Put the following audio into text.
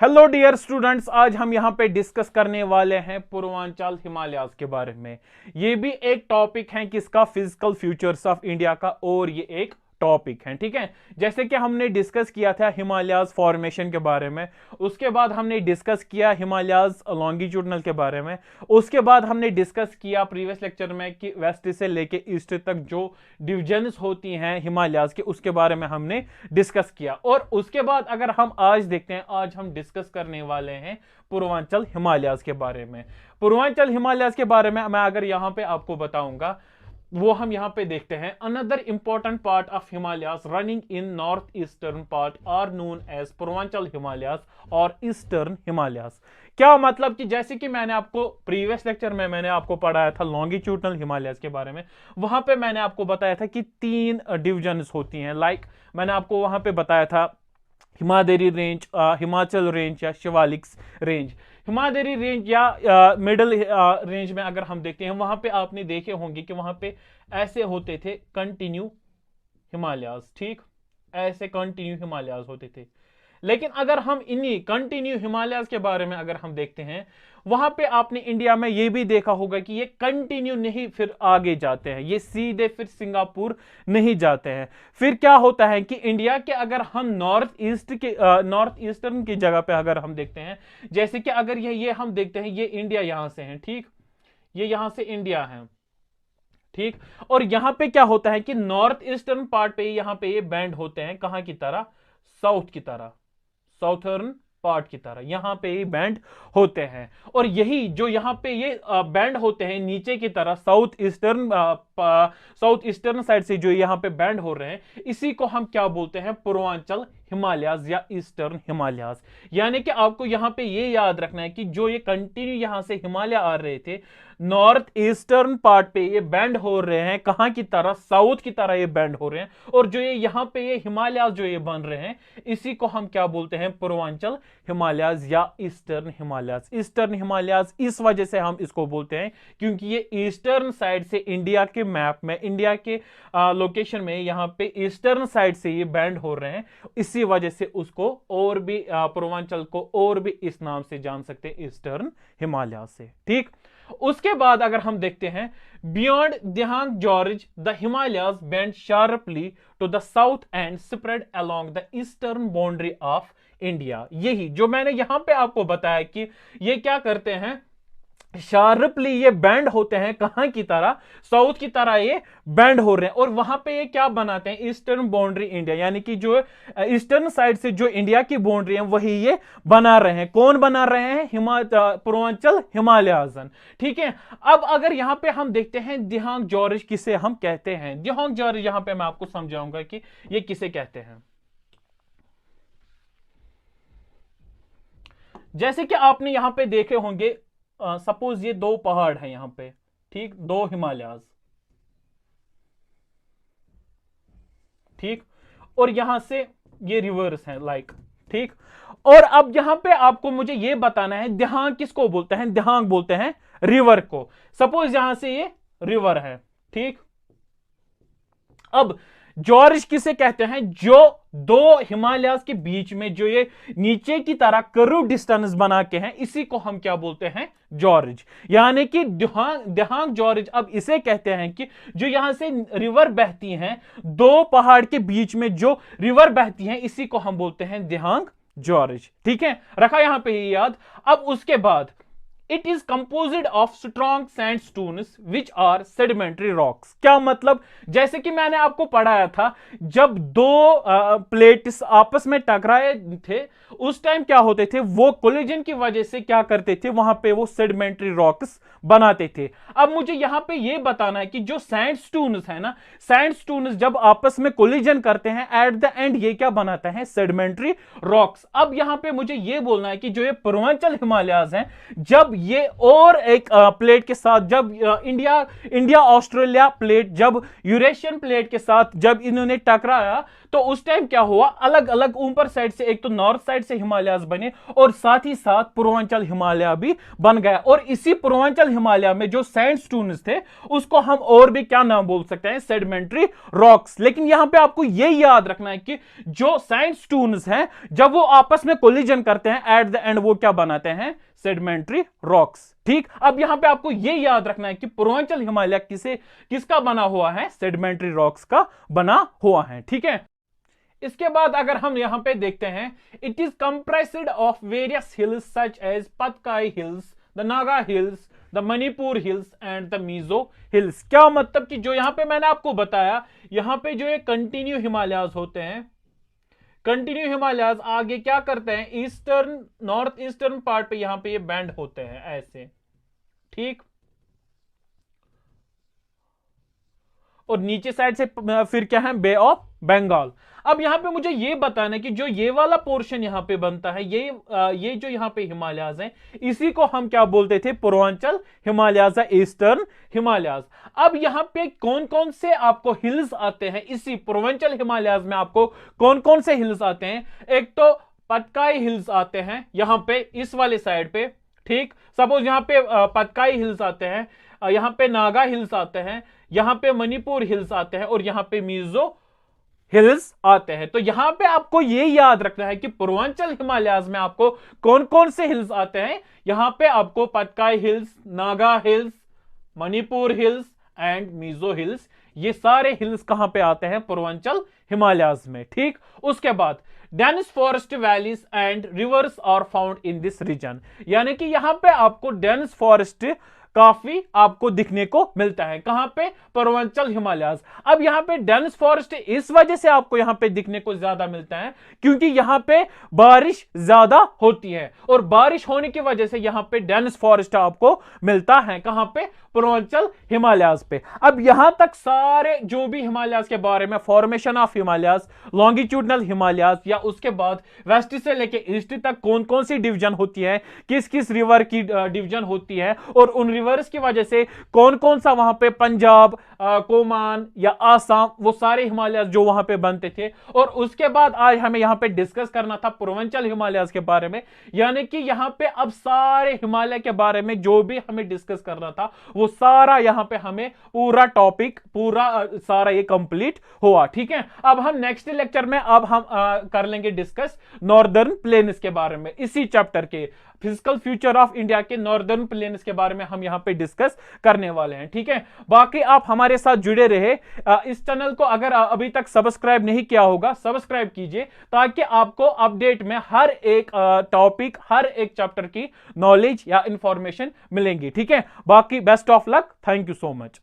Hello dear students, आज हम यहाँ पे डिस्कस करने वाले हैं पूर्वांचल हिमालयाज के बारे में। ये भी एक टॉपिक है किसका, फिजिकल फ्यूचर्स ऑफ इंडिया का, और ये एक टॉपिक है, ठीक है। जैसे कि हमने डिस्कस किया था हिमालयाज फॉर्मेशन के बारे में, उसके बाद हमने डिस्कस किया हिमालयाज लॉन्गिट्यूडनल के बारे में, उसके बाद हमने डिस्कस किया प्रीवियस लेक्चर में कि वेस्ट से लेके ईस्ट तक जो डिविजन्स होती हैं हिमालयाज के, उसके बारे में हमने डिस्कस किया। और उसके बाद अगर हम आज देखते हैं, आज हम डिस्कस करने वाले हैं पूर्वांचल हिमालयाज के बारे में। पूर्वांचल हिमालयाज के बारे में मैं अगर यहां पे आपको बताऊंगा, वो हम यहां पे देखते हैं। Another important part of Himalayas running in north eastern part are known as Purvanchal Himalayas और ईस्टर्न हिमालयाज। क्या मतलब कि जैसे कि मैंने आपको प्रीवियस लेक्चर में मैंने आपको पढ़ाया था लॉन्गिट्यूडनल हिमालयाज के बारे में, वहां पे मैंने आपको बताया था कि 3 डिविजन्स होती हैं। लाइक मैंने आपको वहां पे बताया था हिमादेरी रेंज, हिमाचल रेंज या शिवालिक रेंज। हिमादेरी रेंज या मिडल रेंज में अगर हम देखते हैं, वहां पे आपने देखे होंगे कि वहां पे ऐसे होते थे कंटिन्यू हिमालयाज, ठीक, ऐसे कंटिन्यू हिमालयाज होते थे। लेकिन अगर हम इन्हीं कंटिन्यू हिमालयाज के बारे में अगर हम देखते हैं, वहां पे आपने इंडिया में ये भी देखा होगा कि ये कंटिन्यू नहीं फिर आगे जाते हैं, ये सीधे फिर सिंगापुर नहीं जाते हैं। फिर क्या होता है कि इंडिया के अगर हम नॉर्थ ईस्टर्न की जगह पे अगर हम देखते हैं, जैसे कि अगर ये हम देखते हैं, ये इंडिया यहां से है, ठीक, ये यहां से इंडिया है, ठीक। और यहां पे क्या होता है कि नॉर्थ ईस्टर्न पार्ट पे यहां पे ये बैंड होते हैं, कहां की तरह, साउथ की तरह, साउथर्न पार्ट की तरह यहां पे ये बैंड होते हैं। और यही जो यहां पे ये बैंड होते हैं नीचे की तरह, साउथ ईस्टर्न साइड से जो यहां पे बैंड हो रहे हैं, इसी को हम क्या बोलते हैं, पूर्वांचल हिमालयाज या ईस्टर्न हिमालयाज। यानी कि आपको यहां पे ये याद रखना है कि जो ये कंटिन्यू यहां से हिमालय आ रहे थे, नॉर्थ ईस्टर्न पार्ट पे ये बैंड हो रहे हैं, कहां की तरह, साउथ की तरह ये बैंड हो रहे हैं। और जो ये यहां पे ये हिमालयाज जो ये बन रहे हैं, इसी को हम क्या बोलते हैं, पूर्वांचल हिमालयाज या ईस्टर्न हिमालयाज। ईस्टर्न हिमालयाज इस वजह से हम इसको बोलते हैं क्योंकि ये ईस्टर्न साइड से इंडिया के मैप में, इंडिया के लोकेशन में यहां पे ईस्टर्न साइड से ये बैंड हो रहे हैं, इसी वजह से उसको और भी पूर्वांचल को और भी इस नाम से जान सकते हैं, ईस्टर्न हिमालय से, ठीक। उसके बाद अगर हम देखते हैं, beyond Dihang gorge the Himalayas bend sharply to the south and spread along the eastern boundary of India. यही जो मैंने यहां पे आपको बताया कि ये क्या करते हैं, शार्पली ये बैंड होते हैं, कहां की तरह, साउथ की तरह ये बैंड हो रहे हैं। और वहां पे ये क्या बनाते हैं, ईस्टर्न बाउंड्री इंडिया, यानी कि जो ईस्टर्न साइड से जो इंडिया की बाउंड्री है वही ये बना रहे हैं। कौन बना रहे हैं, पूर्वांचल हिमालयाजन, ठीक है। अब अगर यहां पे हम देखते हैं दिहांग जॉर्ज किसे हम कहते हैं, दिहांग जॉर्ज यहां पे मैं आपको समझाऊंगा कि ये किसे कहते हैं। जैसे कि आपने यहां पे देखे होंगे, सपोज ये 2 पहाड़ हैं यहां पे, ठीक, 2 हिमालयाज, ठीक। और यहां से ये रिवर्स है, लाइक, ठीक। और अब यहां पे आपको मुझे ये बताना है, दिहांग किसको बोलते हैं, दिहांग बोलते हैं रिवर को। सपोज यहां से ये रिवर है, ठीक। अब जॉर्ज किसे कहते हैं, जो 2 हिमालयाज के बीच में जो ये नीचे की तरह कर्व डिस्टेंस बना के हैं, इसी को हम क्या बोलते हैं, जॉर्ज। यानी कि दिहांग जॉर्ज अब इसे कहते हैं कि जो यहां से रिवर बहती हैं, 2 पहाड़ के बीच में जो रिवर बहती हैं, इसी को हम बोलते हैं दिहांग जॉर्ज, ठीक है। रखा यहां पे ही याद। अब उसके बाद it is composed of strong sandstones which are sedimentary rocks. क्या मतलब, जैसे कि मैंने आपको पढ़ाया था, जब 2 प्लेट्स आपस में टकराए थे, उस टाइम क्या होते थे, वो कोलिजन की वजह से क्या करते थे, वहां पे वो सेडिमेंट्री रॉक्स बनाते थे। अब मुझे यहां पे ये बताना है कि जो सैंडस्टोन्स है ना, सैंडस्टोन्स जब आपस में कोलिजन करते हैं, एट द एंड ये क्या बनाता है, सेडिमेंट्री रॉक्स। अब यहां पे मुझे ये बोलना है कि जो ये पूर्वांचल हिमालयाज हैं, जब ये और एक प्लेट के साथ जब इंडिया ऑस्ट्रेलिया प्लेट जब यूरेशियन प्लेट के साथ जब इन्होंने टकराया, तो उस टाइम क्या हुआ, अलग अलग ऊपर साइड से, एक तो नॉर्थ साइड से हिमालयाज बने और साथ ही साथ पूर्वांचल हिमालय भी बन गया। और इसी पूर्वांचल हिमालय में जो सैंडस्टोन्स थे उसको हम और भी क्या नाम बोल सकते हैं, सेडिमेंट्री रॉक्स। लेकिन यहां पे आपको यह याद रखना है कि जो सैंडस्टोन्स हैं जब वो आपस में कोलिजन करते हैं एट द एंड वो क्या बनाते हैं, सेडिमेंट्री रॉक्स। ठीक, अब यहां पे आपको यह याद रखना है कि पूर्वांचल हिमालय किसका बना हुआ है, सेडिमेंट्री रॉक्स का बना हुआ है। ठीक है, इसके बाद अगर हम यहां पे देखते हैं, it is comprised of various hills such as Patkai hills, the Naga hills, the Manipur hills and the Mizo hills. क्या मतलब कि जो यहां पे मैंने आपको बताया, यहां पे जो ये कंटिन्यू हिमालयाज होते हैं, कंटिन्यू हिमालयाज आगे क्या करते हैं, ईस्टर्न नॉर्थ ईस्टर्न पार्ट पे यहां पे ये बैंड होते हैं ऐसे। ठीक, और नीचे साइड से फिर क्या है, बे ऑफ बंगाल। अब यहां पे मुझे ये बताना है कि जो ये वाला पोर्शन यहां पे बनता है, ये जो यहां पे हिमालयाज हैं, इसी को हम क्या बोलते थे, पूर्वांचल हिमालयाज, ईस्टर्न हिमालयाज। अब यहां पे कौन कौन से आपको हिल्स आते हैं, इसी पूर्वांचल हिमालयाज में आपको कौन कौन से हिल्स आते हैं, एक तो पतकाई हिल्स आते हैं यहां पे इस वाले साइड पे। ठीक, सपोज यहां पे पतकाई हिल्स आते हैं, यहां पे नागा हिल्स आते हैं, यहां पे मणिपुर हिल्स आते हैं और यहां पे मिजो हिल्स आते हैं। तो यहां पे आपको यह याद रखना है कि पूर्वांचल हिमालयाज में आपको कौन कौन से हिल्स आते हैं, यहां पे आपको Patkai hills, Naga hills, Manipur hills and Mizo hills, ये सारे हिल्स कहां पे आते हैं, पूर्वांचल हिमालयाज में। ठीक, उसके बाद dense forest valleys and rivers are found in this region, यानी कि यहां पे आपको डेंस फॉरेस्ट काफी आपको दिखने को मिलता है, कहां पे, पूर्वांचल हिमालयाज। अब यहां पे डेंस फॉरेस्ट इस वजह से आपको यहां पे दिखने को ज्यादा मिलता है क्योंकि यहां पे बारिश ज्यादा होती है और बारिश होने की वजह से यहां पे डेंस फॉरेस्ट आपको मिलता है, कहां पे, पूर्वांचल हिमालयाज पे। अब यहां तक सारे जो भी हिमालयाज के बारे में, formation of Himalayas, longitudinal Himalayas, या उसके बाद वेस्ट से लेके ईस्ट तक कौन कौन सी डिवीजन होती है, किस किस रिवर की डिवीजन होती है, और उन रिवर्स की वजह से कौन कौन सा वहां पे पंजाब, कोमान या आसाम, वो सारे हिमालयाज जो वहां पे बनते थे। और उसके बाद आज हमें यहां पे डिस्कस करना था पूर्वांचल हिमालयाज के बारे में, यानी कि यहां पे अब सारे हिमालय के बारे में जो भी हमें डिस्कस करना था वो सारा यहां पे हमें पूरा टॉपिक पूरा सारा ये कंप्लीट हुआ। ठीक है, अब हम नेक्स्ट लेक्चर में अब हम कर लेंगे डिस्कस नॉर्दर्न प्लेन्स के बारे में, इसी चैप्टर के फिजिकल फ्यूचर ऑफ इंडिया के नॉर्दर्न प्लेन्स के बारे में हम यहां पे डिस्कस करने वाले हैं। ठीक है, बाकी आप हमारे साथ जुड़े रहे। इस चैनल को अगर अभी तक सब्सक्राइब नहीं किया होगा, सब्सक्राइब कीजिए ताकि आपको अपडेट में हर एक टॉपिक, हर एक चैप्टर की नॉलेज या इंफॉर्मेशन मिलेंगी। ठीक है, बाकी best of luck, thank you so much.